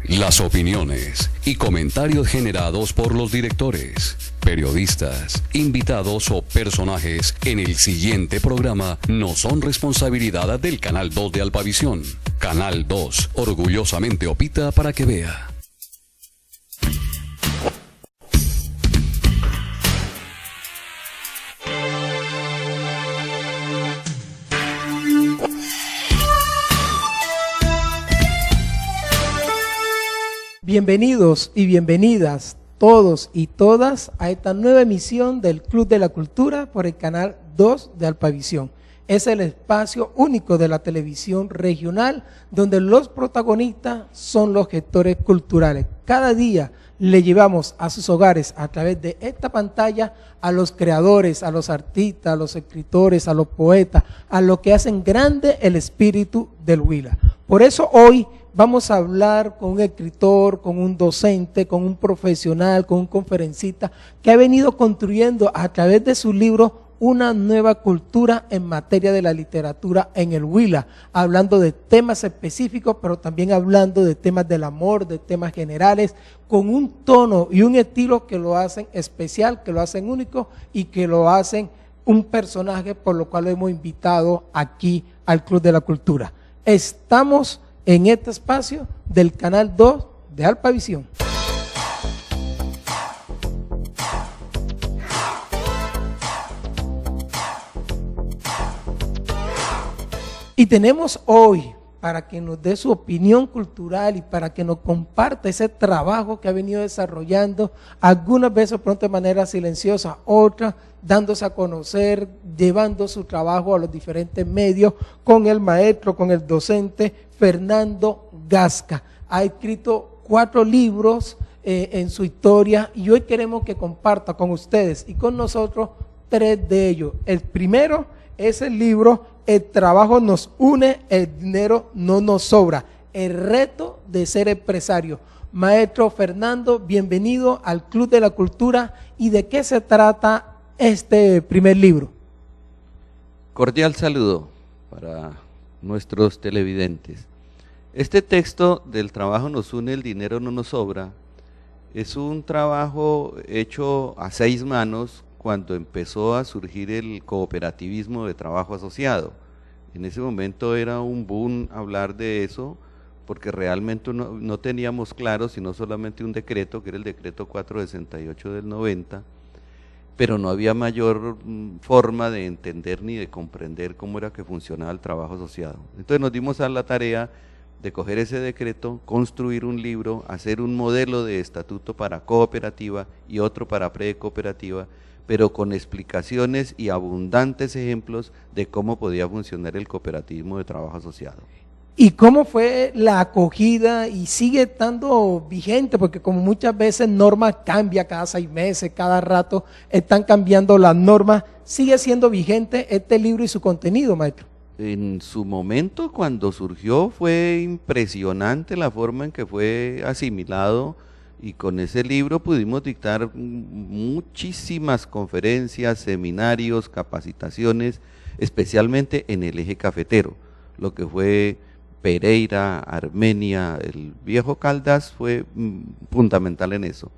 Las opiniones y comentarios generados por los directores, periodistas, invitados o personajes en el siguiente programa no son responsabilidad del Canal 2 de Alpavisión. Canal 2, orgullosamente opita para que vea. Bienvenidos y bienvenidas todos y todas a esta nueva emisión del Club de la Cultura por el Canal 2 de Alpavisión. Es el espacio único de la televisión regional donde los protagonistas son los gestores culturales. Cada día le llevamos a sus hogares a través de esta pantalla a los creadores, a los artistas, a los escritores, a los poetas, a los que hacen grande el espíritu del Huila. Por eso hoy vamos a hablar con un escritor, con un docente, con un profesional, con un conferencista que ha venido construyendo a través de su libro una nueva cultura en materia de la literatura en el Huila, hablando de temas específicos, pero también hablando de temas del amor, de temas generales, con un tono y un estilo que lo hacen especial, que lo hacen único y que lo hacen un personaje, por lo cual lo hemos invitado aquí al Club de la Cultura. Estamos en este espacio del Canal 2 de Alpavisión. Y tenemos hoy, para que nos dé su opinión cultural y para que nos comparta ese trabajo que ha venido desarrollando, algunas veces pronto de manera silenciosa, otras dándose a conocer, llevando su trabajo a los diferentes medios, con el maestro, con el docente Fernando Gasca. Ha escrito 4 libros en su historia y hoy queremos que comparta con ustedes y con nosotros 3 de ellos. El primero es el libro El trabajo nos une, el dinero no nos sobra, el reto de ser empresario. Maestro Fernando, bienvenido al Club de la Cultura. ¿Y de qué se trata este primer libro? Cordial saludo para nuestros televidentes. Este texto del trabajo nos une, el dinero no nos sobra, es un trabajo hecho a 6 manos cuando empezó a surgir el cooperativismo de trabajo asociado. En ese momento era un boom hablar de eso, porque realmente no teníamos claro, sino solamente un decreto, que era el decreto 468 del 90, pero no había mayor forma de entender ni de comprender cómo era que funcionaba el trabajo asociado. Entonces nos dimos a la tarea de coger ese decreto, construir un libro, hacer un modelo de estatuto para cooperativa y otro para precooperativa, pero con explicaciones y abundantes ejemplos de cómo podía funcionar el cooperativismo de trabajo asociado. ¿Y cómo fue la acogida y sigue estando vigente? Porque como muchas veces normas cambia cada 6 meses, cada rato están cambiando las normas, ¿sigue siendo vigente este libro y su contenido, maestro? En su momento, cuando surgió, fue impresionante la forma en que fue asimilado, y con ese libro pudimos dictar muchísimas conferencias, seminarios, capacitaciones, especialmente en el eje cafetero, lo que fue Pereira, Armenia, el viejo Caldas fue fundamental en eso.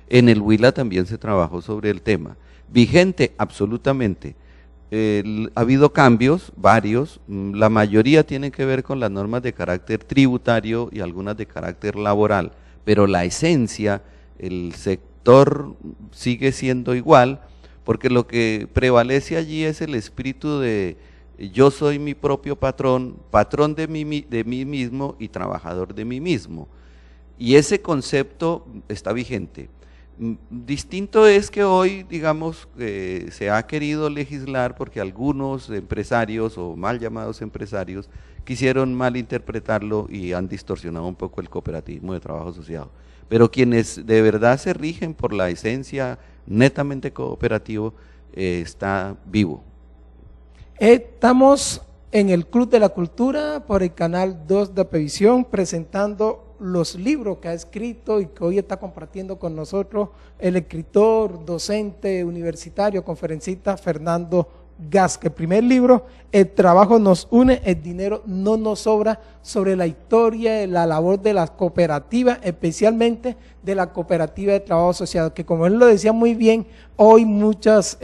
En el Huila también se trabajó sobre el tema, vigente absolutamente. Ha habido cambios, varios, la mayoría tienen que ver con las normas de carácter tributario y algunas de carácter laboral, pero la esencia, el sector sigue siendo igual, porque lo que prevalece allí es el espíritu de yo soy mi propio patrón, patrón de mí mismo y trabajador de mí mismo, y ese concepto está vigente. Distinto es que hoy, digamos, se ha querido legislar porque algunos empresarios o mal llamados empresarios quisieron malinterpretarlo y han distorsionado un poco el cooperativismo de trabajo asociado. Pero quienes de verdad se rigen por la esencia netamente cooperativo, está vivo. Estamos en el Club de la Cultura por el Canal 2 de Alpavisión presentando los libros que ha escrito y que hoy está compartiendo con nosotros el escritor, docente, universitario, conferencista Fernando Gasca. El primer libro, El trabajo nos une, el dinero no nos sobra, sobre la historia y la labor de las cooperativas, especialmente de la cooperativa de trabajo asociado, que como él lo decía muy bien, hoy muchas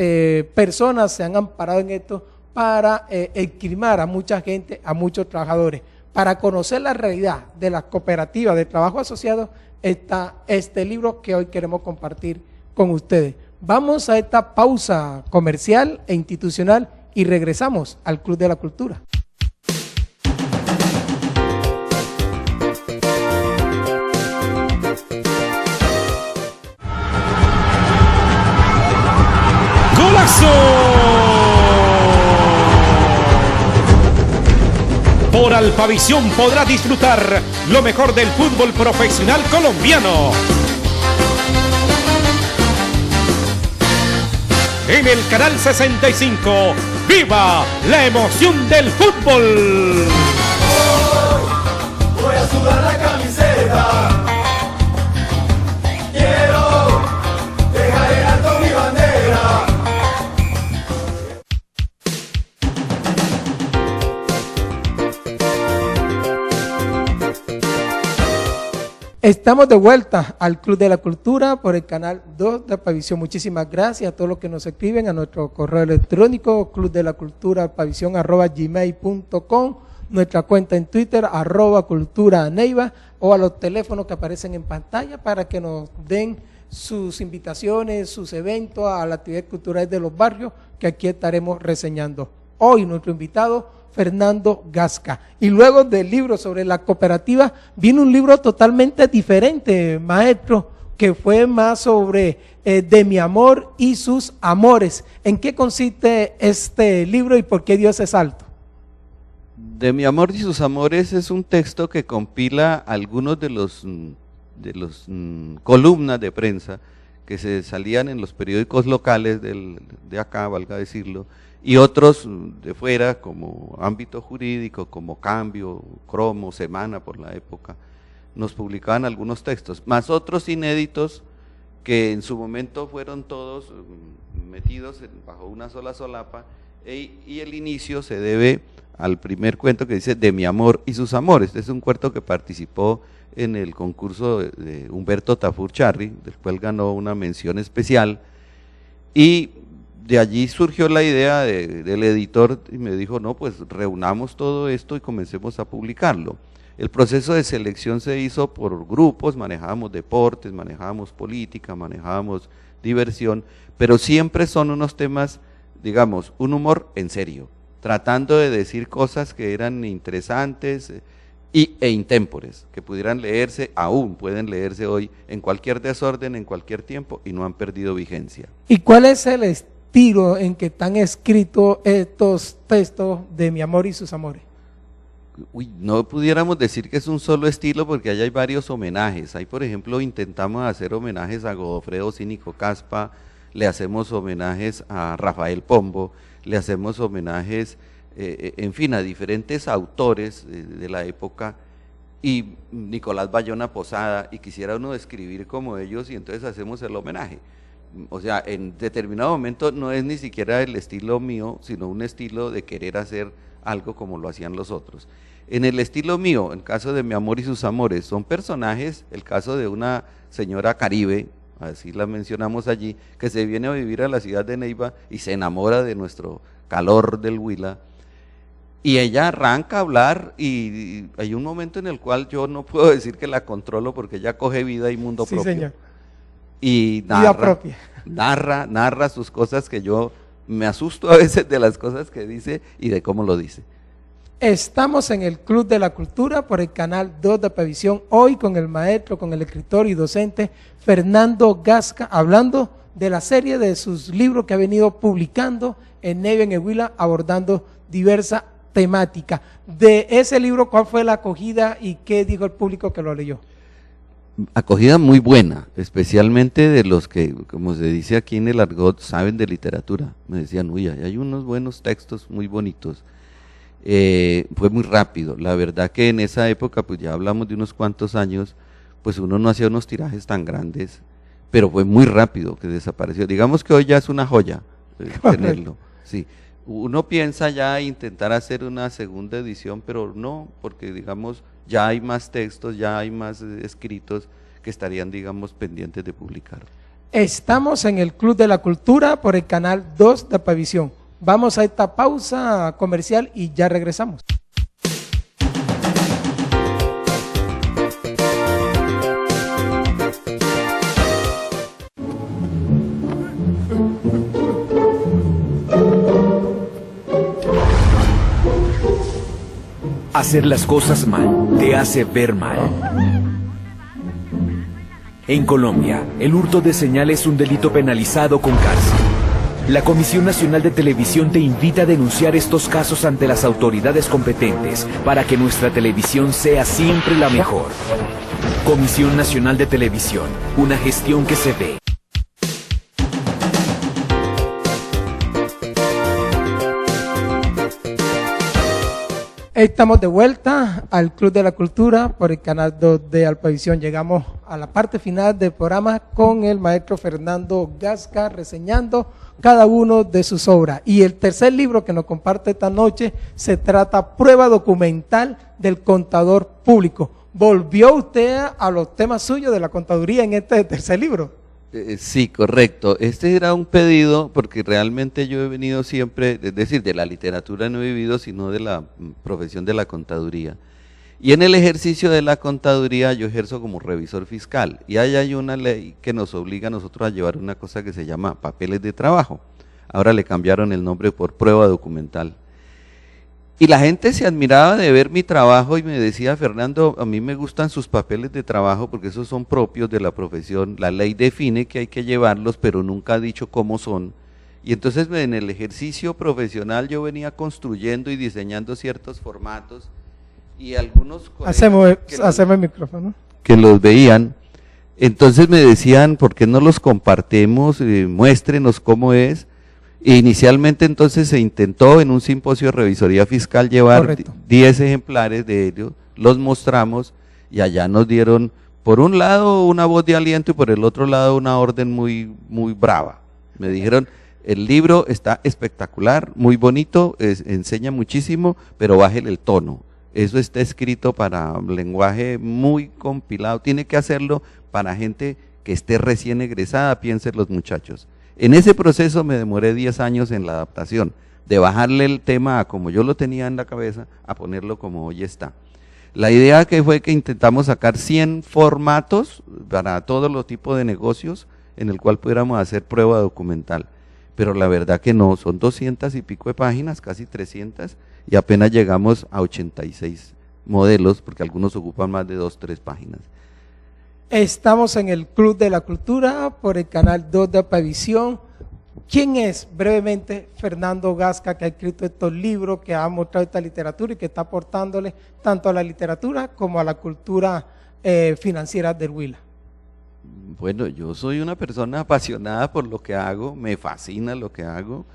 personas se han amparado en esto para esquilmar a mucha gente, a muchos trabajadores. Para conocer la realidad de las cooperativas de trabajo asociado está este libro que hoy queremos compartir con ustedes. Vamos a esta pausa comercial e institucional y regresamos al Club de la Cultura. Por Alpavisión podrá disfrutar lo mejor del fútbol profesional colombiano. En el canal 65, ¡viva la emoción del fútbol! Voy a sudar la camiseta. Quiero dejar en alto mi bandera. Estamos de vuelta al Club de la Cultura por el canal 2 de Alpavisión. Muchísimas gracias a todos los que nos escriben a nuestro correo electrónico clubdelacultura@gmail.com, nuestra cuenta en Twitter @culturaneiva, o a los teléfonos que aparecen en pantalla para que nos den sus invitaciones, sus eventos a la actividad cultural de los barrios que aquí estaremos reseñando. Hoy nuestro invitado Fernando Gasca. Y luego del libro sobre la cooperativa, vino un libro totalmente diferente, maestro, que fue más sobre de mi amor y sus amores. ¿En qué consiste este libro y por qué dio ese salto? De mi amor y sus amores es un texto que compila algunos de los columnas de prensa que se salían en los periódicos locales de acá, valga decirlo, y otros de fuera, como Ámbito Jurídico, como Cambio, Cromo, Semana por la época, nos publicaban algunos textos, más otros inéditos que en su momento fueron todos metidos bajo una sola solapa, y el inicio se debe al primer cuento que dice De mi amor y sus amores. Este es un cuento que participó en el concurso de Humberto Tafur Charri, del cual ganó una mención especial, y de allí surgió la idea del editor y me dijo, no, pues reunamos todo esto y comencemos a publicarlo. El proceso de selección se hizo por grupos, manejábamos deportes, manejábamos política, manejábamos diversión, pero siempre son unos temas, digamos, un humor en serio, tratando de decir cosas que eran interesantes e intémpores, que pudieran leerse, aún pueden leerse hoy en cualquier desorden, en cualquier tiempo, y no han perdido vigencia. ¿Y cuál es el estilo en que están escritos estos textos de mi amor y sus amores? Uy, no pudiéramos decir que es un solo estilo porque allá hay varios homenajes. Ahí, por ejemplo, intentamos hacer homenajes a Godofredo Cínico Caspa, le hacemos homenajes a Rafael Pombo, le hacemos homenajes, en fin, a diferentes autores de la época, y Nicolás Bayona Posada, y quisiera uno escribir como ellos, y entonces hacemos el homenaje. O sea, en determinado momento no es ni siquiera el estilo mío, sino un estilo de querer hacer algo como lo hacían los otros. En el estilo mío, en el caso de Mi amor y sus amores, son personajes, el caso de una señora caribe, así la mencionamos allí, que se viene a vivir a la ciudad de Neiva y se enamora de nuestro calor del Huila, y ella arranca a hablar y hay un momento en el cual yo no puedo decir que la controlo porque ella coge vida y mundo propio. Sí, señor. Y narra sus cosas, que yo me asusto a veces de las cosas que dice y de cómo lo dice. Estamos en el Club de la Cultura por el canal 2 de Alpavisión, hoy con el maestro, con el escritor y docente Fernando Gasca, hablando de la serie de sus libros que ha venido publicando en Neiva, en el Huila, abordando diversas temáticas. De ese libro, ¿cuál fue la acogida y qué dijo el público que lo leyó? Acogida muy buena, especialmente de los que, como se dice aquí en el argot, saben de literatura. Me decían, uy, hay unos buenos textos muy bonitos. Fue muy rápido, la verdad que en esa época, pues ya hablamos de unos cuantos años, pues uno no hacía unos tirajes tan grandes, pero fue muy rápido que desapareció. Digamos que hoy ya es una joya tenerlo, sí, Uno piensa ya intentar hacer una segunda edición, pero no, porque digamos ya hay más textos, ya hay más escritos que estarían, digamos, pendientes de publicar. Estamos en el Club de la Cultura por el canal 2 de Alpavisión. Vamos a esta pausa comercial y ya regresamos. Hacer las cosas mal te hace ver mal. En Colombia, el hurto de señal es un delito penalizado con cárcel. La Comisión Nacional de Televisión te invita a denunciar estos casos ante las autoridades competentes para que nuestra televisión sea siempre la mejor. Comisión Nacional de Televisión, una gestión que se ve. Estamos de vuelta al Club de la Cultura por el canal 2 de Alpavisión. Llegamos a la parte final del programa con el maestro Fernando Gasca reseñando cada uno de sus obras. Y el tercer libro que nos comparte esta noche se trata Prueba Documental del Contador Público. ¿Volvió usted a los temas suyos de la contaduría en este tercer libro? Sí, correcto. Este era un pedido porque realmente yo he venido siempre, es decir, de la literatura no he vivido, sino de la profesión de la contaduría. Y en el ejercicio de la contaduría yo ejerzo como revisor fiscal y ahí hay una ley que nos obliga a nosotros a llevar una cosa que se llama papeles de trabajo. Ahora le cambiaron el nombre por prueba documental. Y la gente se admiraba de ver mi trabajo y me decía, Fernando, a mí me gustan sus papeles de trabajo porque esos son propios de la profesión. La ley define que hay que llevarlos, pero nunca ha dicho cómo son. Y entonces en el ejercicio profesional yo venía construyendo y diseñando ciertos formatos y algunos hacemos el micrófono que los veían, entonces me decían, ¿por qué no los compartimos? Muéstrenos cómo es. E inicialmente entonces se intentó en un simposio de revisoría fiscal llevar 10 ejemplares de ellos, los mostramos y allá nos dieron por un lado una voz de aliento y por el otro lado una orden muy brava. Me dijeron, el libro está espectacular, muy bonito, enseña muchísimo, pero bájele el tono. Eso está escrito para lenguaje muy compilado, tiene que hacerlo para gente que esté recién egresada, piensen los muchachos. En ese proceso me demoré 10 años en la adaptación, de bajarle el tema a como yo lo tenía en la cabeza, a ponerlo como hoy está. La idea que fue que intentamos sacar 100 formatos para todos los tipos de negocios en el cual pudiéramos hacer prueba documental, pero la verdad que no, son 200 y pico de páginas, casi 300, y apenas llegamos a 86 modelos, porque algunos ocupan más de 2-3 páginas. Estamos en el Club de la Cultura por el canal 2 de Alpavisión. ¿Quién es brevemente Fernando Gasca, que ha escrito estos libros, que ha mostrado esta literatura y que está aportándole tanto a la literatura como a la cultura financiera del Huila? Bueno, yo soy una persona apasionada por lo que hago, me fascina lo que hago.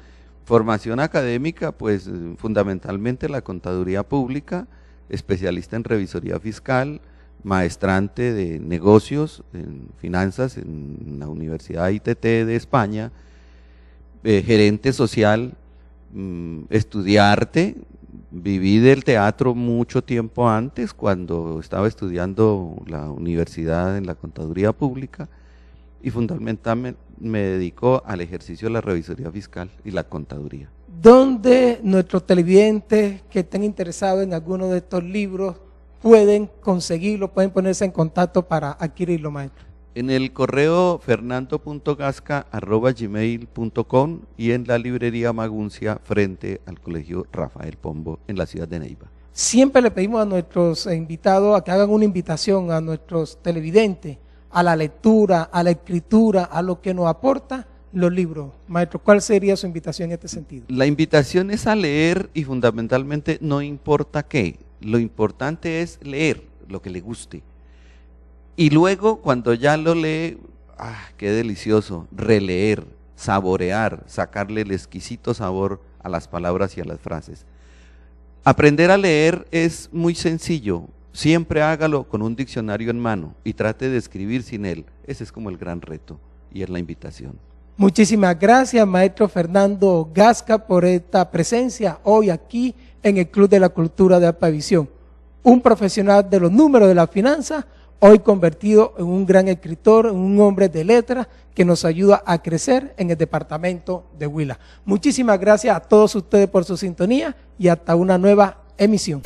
Formación académica, pues fundamentalmente la contaduría pública, especialista en revisoría fiscal, maestrante de negocios, en finanzas en la Universidad ITT de España, gerente social, estudié arte, viví del teatro mucho tiempo antes cuando estaba estudiando la universidad en la contaduría pública y fundamentalmente me dedico al ejercicio de la revisoría fiscal y la contaduría. ¿Dónde nuestros televidentes que estén interesados en alguno de estos libros pueden conseguirlo, pueden ponerse en contacto para adquirirlo, maestro? En el correo fernando.gasca@gmail.com y en la librería Maguncia frente al Colegio Rafael Pombo en la ciudad de Neiva. Siempre le pedimos a nuestros invitados a que hagan una invitación a nuestros televidentes a la lectura, a la escritura, a lo que nos aporta los libros. Maestro, ¿cuál sería su invitación en este sentido? La invitación es a leer y fundamentalmente no importa qué. Lo importante es leer lo que le guste. Y luego, cuando ya lo lee, qué delicioso, releer, saborear, sacarle el exquisito sabor a las palabras y a las frases. Aprender a leer es muy sencillo, siempre hágalo con un diccionario en mano y trate de escribir sin él. Ese es como el gran reto y es la invitación. Muchísimas gracias, maestro Fernando Gasca, por esta presencia hoy aquí en el Club de la Cultura de Alpavisión. Un profesional de los números de la finanza, hoy convertido en un gran escritor, en un hombre de letras que nos ayuda a crecer en el departamento de Huila. Muchísimas gracias a todos ustedes por su sintonía y hasta una nueva emisión.